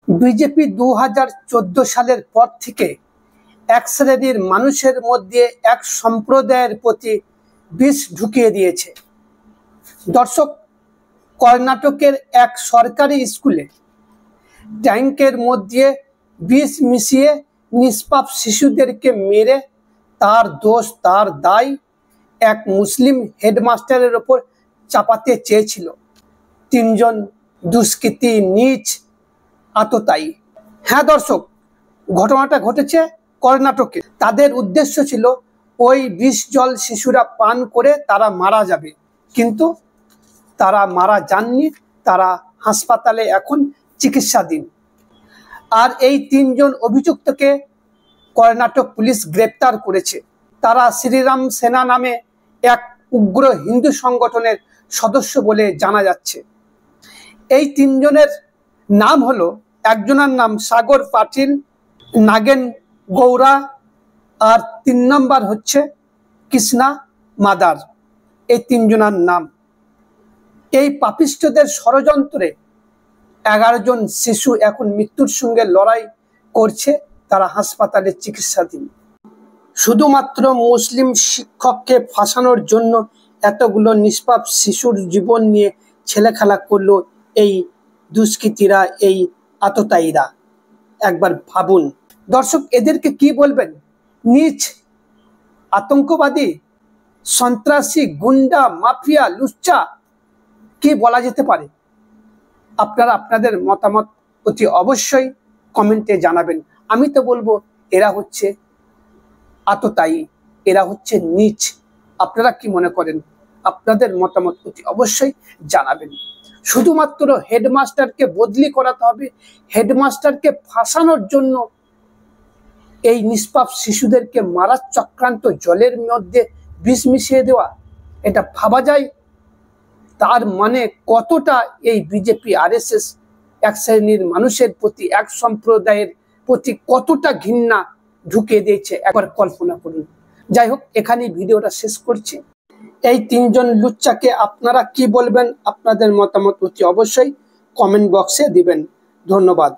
BJP 2014 সালের পর থেকে এক শ্রেণীর মানুষের মধ্যে এক সম্প্রদায়ের প্রতি বিষ ঢুকিয়ে দিয়েছে। দর্শক, কর্ণাটকের এক সরকারি স্কুলে ট্যাঙ্কের মধ্যে বিষ মিশিয়ে নিষ্পাপ শিশুদেরকে মেরে তার দোষ তার দায় এক মুসলিম হেডমাস্টারের ওপর চাপাতে চেয়েছিল তিনজন দুষ্কৃতী নীচ আততায়ী। হ্যাঁ দর্শক, ঘটনাটা ঘটেছে কর্ণাটকে। তাদের উদ্দেশ্য ছিল ওই বিষ জল শিশুরা পান করে তারা মারা যাবে, কিন্তু তারা মারা যাননি, তারা হাসপাতালে এখন চিকিৎসাধীন। আর এই তিনজন অভিযুক্তকে কর্ণাটক পুলিশ গ্রেপ্তার করেছে। তারা শ্রীরাম সেনা নামে এক উগ্র হিন্দু সংগঠনের সদস্য বলে জানা যাচ্ছে। এই তিনজনের নাম হলো, একজনের নাম সাগর পাটিল, নাগেন গৌড়া, আর 3 নম্বর হচ্ছে কৃষ্ণা মাদার। এই তিনজনের নাম। এই পাপিষ্ঠদের ষড়যন্ত্রে 11 জন শিশু এখন মৃত্যুর সঙ্গে লড়াই করছে, তারা হাসপাতালে চিকিৎসাধীন। শুধুমাত্র মুসলিম শিক্ষককে ফাঁসানোর জন্য এতগুলো নিষ্পাপ শিশুর জীবন নিয়ে ছেলেখেলা করলো এই দুষ্কৃতীরা, এই আততায়ীরা। একবার ভাবুন দর্শক, এদেরকে কি বলবেন? নীচ, আতঙ্কবাদী, সন্ত্রাসী, গুন্ডা, মাফিয়া, লুচ্চা, কি বলা যেতে পারে? আপনারা আপনাদের মতামত অতি অবশ্যই কমেন্টে জানাবেন। আমি তো বলবো এরা হচ্ছে আততায়ী, এরা হচ্ছে নীচ। আপনারা কি মনে করেন? আপনাদের মতামত অতি অবশ্যই জানাবেন। শুধুমাত্র হেডমাস্টারকে বদলি করাতে হবে, হেডমাস্টারকে ফাঁসানোর জন্য এই নিষ্পাপ শিশুদেরকে মারার চক্রান্ত, জলের মধ্যে বিষ মিশিয়ে দেওয়া, এটা ভাবা যায়? তার মানে কতটা এই বিজেপি আরএসএস এক শ্রেণীর মানুষের প্রতি, এক সম্প্রদায়ের প্রতি কতটা ঘৃণা ঢুকিয়ে দিয়েছে, একবার কল্পনা করুন। যাই হোক, এখানেই ভিডিওটা শেষ করছি। এই তিনজন লুচ্চাকে আপনারা কি বলবেন? আপনাদের মতামত অতি অবশ্যই কমেন্ট বক্সে দিবেন। ধন্যবাদ।